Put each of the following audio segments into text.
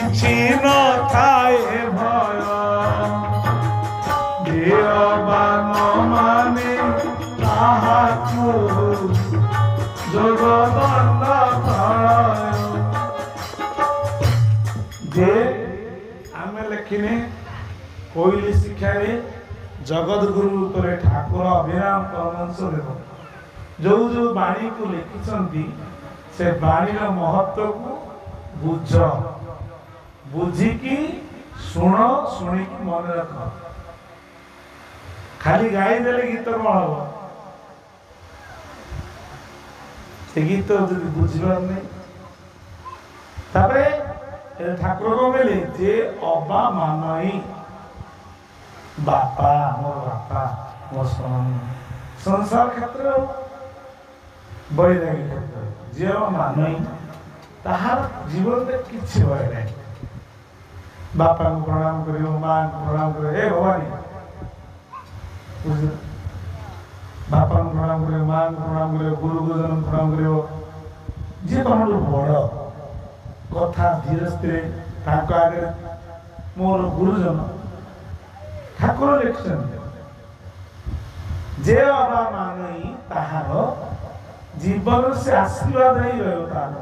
କିଛି ନଥାଏ ଭୟ ଦେହବାନ ମାନେ ତାହାକୁ ଜଗଦଣ୍ଡ ଯେ ଆମେ ଲେଖିନେ କୋଇଲି ଶିକ୍ଷାରେ ଜଗତଗୁରୁ ଉପରେ ଠାକୁର ଅଭିରାମ ପରମହଂସ ଦେବ ଯୋଉ ଯୋଉ ବାଣୀକୁ ଲେଖିଛନ୍ତି ସେ ବାଣୀର ମହତ୍ଵକୁ ବୁଝ ବୁଝିକି ଶୁଣ ଶୁଣିକି ମନେ ରଖ ଖାଲି ଗାଇଦେଲେ ଗୀତ କଣ ହବ ସେ ଗୀତ ଯଦି ବୁଝିବାର ନାହିଁ ତାପରେ ଠାକୁର କଣ କହିଲେ ଯେ ଅବା ମାନଇ ବାପା ମୋର ବାପା ମୋ ସଂସାର କ୍ଷେତ୍ର ବୈରାଗୀ କ୍ଷେତ୍ର ଯେ ମାନଇ ତାହାର ଜୀବନରେ କିଛି ଭୟ ନାହିଁ ବାପାଙ୍କୁ ପ୍ରଣାମ କରିବ ମାଙ୍କୁ ପ୍ରଣାମ କରିବ ହେ ଭବାନୀ ବାପାଙ୍କୁ ପ୍ରଣାମ କରିବ ମାଙ୍କୁ ପ୍ରଣାମ କରିବ ଗୁରୁ ଗୁରୁଜନଙ୍କୁ ପ୍ରଣାମ କରିବ ଯିଏ ତମଠୁ ବଡ଼ କଥା ଧୀରେ ସ୍ଥିରେ ତାଙ୍କ ଆଗରେ ମୋର ଗୁରୁଜନ ଠାକୁର ଲେଖିଛନ୍ତି ଯେ ଅବା ମାନଇ ତାହାର ଜୀବନରେ ସେ ଆଶୀର୍ବାଦ ହେଇ ରହିବ ତାହାର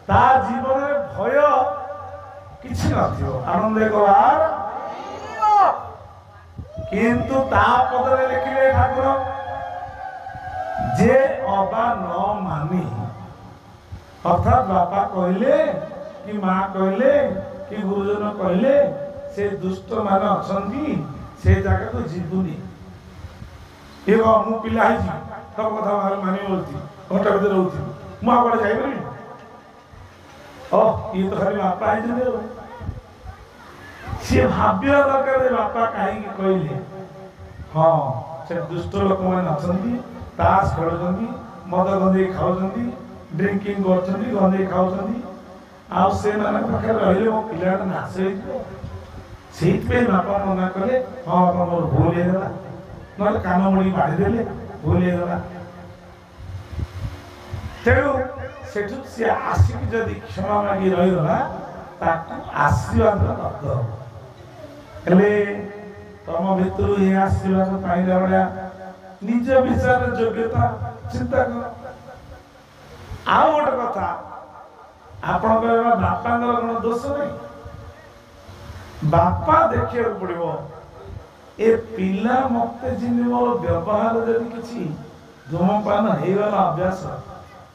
ତା ଜୀବନରେ ଭୟ କିଛି ନଥିବ ଆନନ୍ଦ କବାର କିନ୍ତୁ ତା ପଦରେ ଲେଖିଲେ ଠାକୁର ଯେ ଅବା ନ ମାନି ଅର୍ଥାତ୍ ବାପା କହିଲେ କି ମା କହିଲେ କି ଗୁରୁଜନ କହିଲେ ସେ ଦୁଷ୍ଟ ମାନେ ଅଛନ୍ତି ସେ ଜାଗାକୁ ଯିବୁନି ଏ ମୁଁ ପିଲା ହେଇଛି ତମ କଥା ମାନି ରହୁଛି ଘଣ୍ଟା ଭିତରେ ରହୁଛି ମୁଁ ଆଉ କୁଆଡ଼େ ଯାଇପାରିବି ଇଏ ତ ଖାଲି ବାପା ହେଇଛନ୍ତି ସିଏ ଭାବିବା ଦରକାର ବାପା କାହିଁକି କହିଲେ ହଁ ସେ ଦୁଷ୍ଟ ଲୋକମାନେ ଅଛନ୍ତି ତାସ ଖେଳୁଛନ୍ତି ମଦ ଗନ୍ଧେଇ ଖାଉଛନ୍ତି ଡ୍ରିଙ୍କିଂ କରୁଛନ୍ତି ଗନ୍ଧେଇ ଖାଉଛନ୍ତି ଆଉ ସେମାନଙ୍କ ପାଖରେ ରହିଲେ ମୋ ପିଲାଟା ନାଶ ହେଇଯିବ ସେଇଥିପାଇଁ ବାପା ମନା କଲେ ହଁ ମୋର ଭୁଲ ହେଇଗଲା ନହେଲେ କାନ ମୁଡ଼ି ବାଢ଼ିଦେଲେ ଭୁଲ ହେଇଗଲା ତେଣୁ ସେଠୁ ସିଏ ଆସିକି ଯଦି କ୍ଷମା ମାଗି ରହିଗଲା ତାକୁ ଆଶୀର୍ବାଦ ଲବ୍ଧ ହବ ହେଲେ ତମ ଭିତରୁ ଏ ଆଶୀର୍ବାଦ ପାଇଲା ଭଳିଆ ନିଜ ବିଷୟରେ ଯୋଗ୍ୟତା ଚିନ୍ତା କର ଆଉ ଗୋଟେ କଥା ଆପଣଙ୍କର ବାପାଙ୍କର କଣ ଦୋଷ ନାହିଁ ବାପା ଦେଖିବାକୁ ପଡିବ ଏ ପିଲା ମତେ ଯେମିତି ମୋର ବ୍ୟବହାର ଯଦି କିଛି ଧୂମପାନ ହେଇଗଲା ଅଭ୍ୟାସ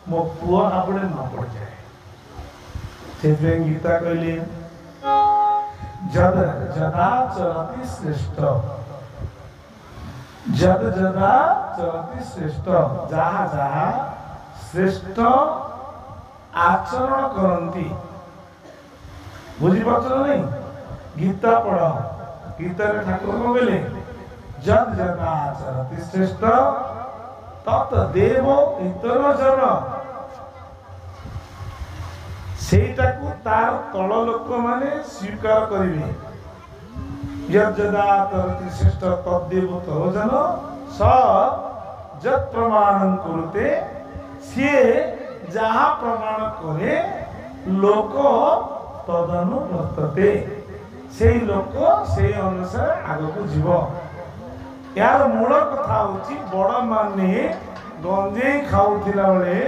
ମୋ ପୁଅ ହାବୁଡେ ନ ପଡିଯାଏ ସେଥିପାଇଁ ଗୀତା କହିଲେ ଯଦ ଯଦା ଚରତି ଶ୍ରେଷ୍ଠ ଯଦ ଯଦା ଚରତି ଶ୍ରେଷ୍ଠ ଯାହା ଯାହା ଶ୍ରେଷ୍ଠ ଆଚରଣ କରନ୍ତି ବୁଝିପାରୁଛ ନା ନାଇଁ ଗୀତା ପଢ ଗୀତାରେ ଠାକୁର କଣ କହିଲେ ଯଦ ଯଦା ଚରତି ଶ୍ରେଷ୍ଠ ତତ୍ ଦେବ ଇତର ଜନ ସେଇଟାକୁ ତାର ତଳ ଲୋକମାନେ ସ୍ୱୀକାର କରିବେ ଯଦା ତରତି ଶ୍ରେଷ୍ଠ ତଦ୍ଦେବ ତରଜନ ସ ଯତ୍ ପ୍ରମାଣଂ କୁରୁତେ ସିଏ ଯାହା ପ୍ରମାଣ କରେ ଲୋକ ତଦନୁବର୍ତ୍ତତେ ସେଇ ଲୋକ ସେଇ ଅନୁସାରେ ଆଗକୁ ଯିବ यार मूल कथा होची बड़ माने गंजेई खाउथिला बेले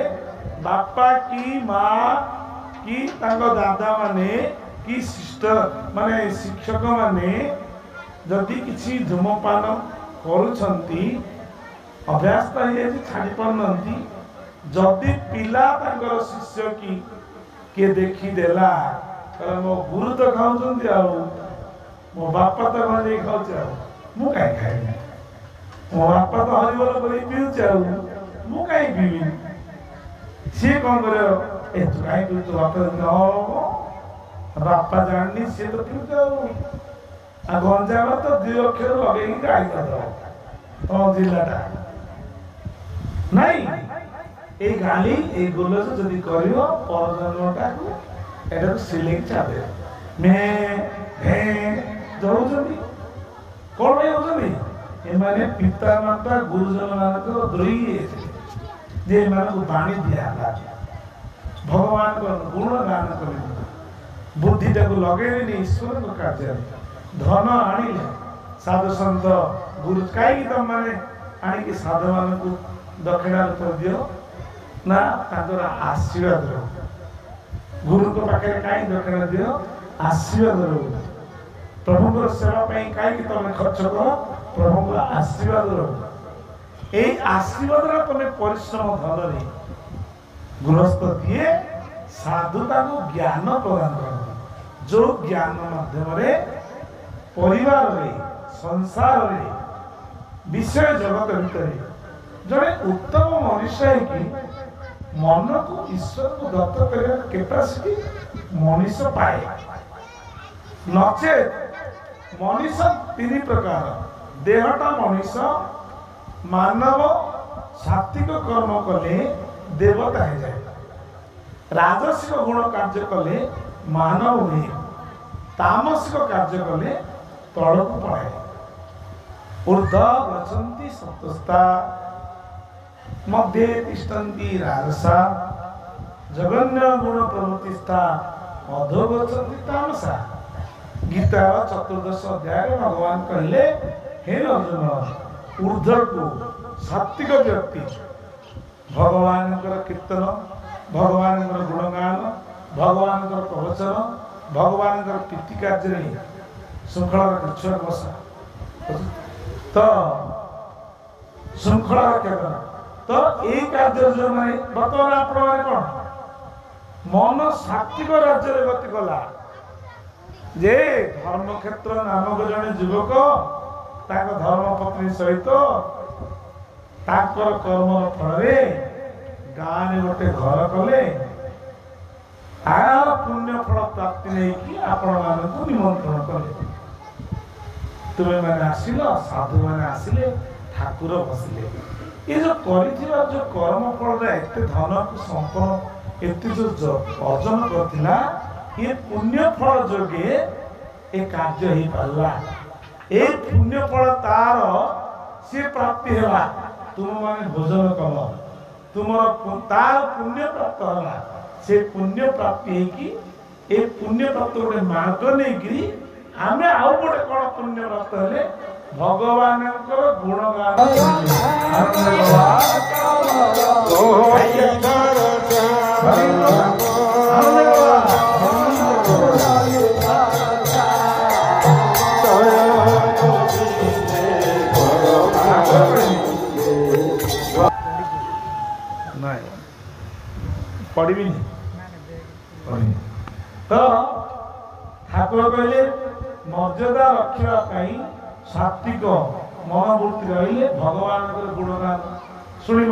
बापा की माँ की तांको दादा माने की सिस्टर माने शिक्षक माने जदि किछि धूमपान करूछंती अभ्यास तो हे छाड़ी पारनंती जदि पिला तांकर शिष्य की के देखी देला कहला मो गुरु तो खाउछंती आ मो बापा तो गंजेई खाउछ आ मु काई खाइनी मो बापा तो हरिबोल बोली पीउछ आ मु काई पीबिनी सी कौन करे ए तू काई पीउ तो बापा हो बापा जाननी सी तो पीउछ आ गंजा तो दुई अक्षर लगे गाई कर तो जिल्लाटा नहीं ए गाली ए गोलस जदी करियो परजनटा को एटा सिलिंग चाबे मैं हे जाउछनी कोन भाई होछनी ए माने पिता माता गुरुजन मानक द्रोही जे मानक बाणी दिया भगवान को गुण गान करे बुद्धिटा को लगे ईश्वर को कार्य धन आनिले साधु सन्त गुरु कहीं तुम मैंने आणिक साधु मान दक्षिणा कर दियो ना आशीर्वाद रो गुरु को पाखे कहीं दक्षिणा दियो आशीर्वाद रो प्रभु सेवा कहीं तुम खर्च कर प्रभु को आशीर्वाद रो यही आशीर्वाद तुम परिश्रम धन गृहस्थ दिए साधुता को ज्ञान प्रदान कर जो ज्ञान माध्यम परिवार रे संसार रे विषय जगत भितर जड़े उत्तम मनुष्य कि मन को ईश्वर को दत्त कर कैपेसिटी मनुष्य पाए नचे मनुष्य तीन प्रकार देहटा मनुष्य मानव सात्विक कर्म कले देवता हो जाए राजसिक गुण कार्य कले मानव हुए तामसिक कार्य कले तल को पड़े ऊर्ध गच्छन्ति सत्वस्ता मध्ये तिष्ठन्ति राजसा जगन्य गुण प्रवृत्तिस्था अधो गच्छन्ति तामसा गीतार 14 अध्याय भगवान कहले हे अर्जुन ऊर्ध को सात्विक व्यक्ति भगवान कीर्तन भगवान गुणगान भगवान प्रवचन भगवान प्रीति कार्य श्रृंखला रक्षा बसा तो श्रृंखला रक्षा तो यही कार्य जो मैंने बर्तमान आपण कौन मन सात्विक राज्य गति कला जे धर्म क्षेत्र नामक जड़े युवक धर्म पत्नी सहित कर्म फल गाँव में गोटे घर कले आर पुण्य फल प्राप्ति नहीं आपण मानक निमंत्रण कले तुम्हें मैंने आसिल साधु मैंने आसिले ठाकुर बसिले ये जो करिथिबा जो कर्म फल एते धन को संपन्न एते जो अर्जन करथिला ये पुण्य फल जोगे ए कार्य ही पाला ए पुण्य फल तार से प्राप्ति होला तुम माने भोजन कल तुम तार पुण्य प्राप्त होला से पुण्य प्राप्ति है कि ए पुण्य प्राप्त गोटे मार्ग नहीं कि आमे आउ गोटे कौन पुण्य प्राप्त हेले भगवान गुणगान पढ़ी तो ठाकुर कहले मर्यादा रखा सात्विक मनोवृत्ति रही भगवान गुणगान शुणी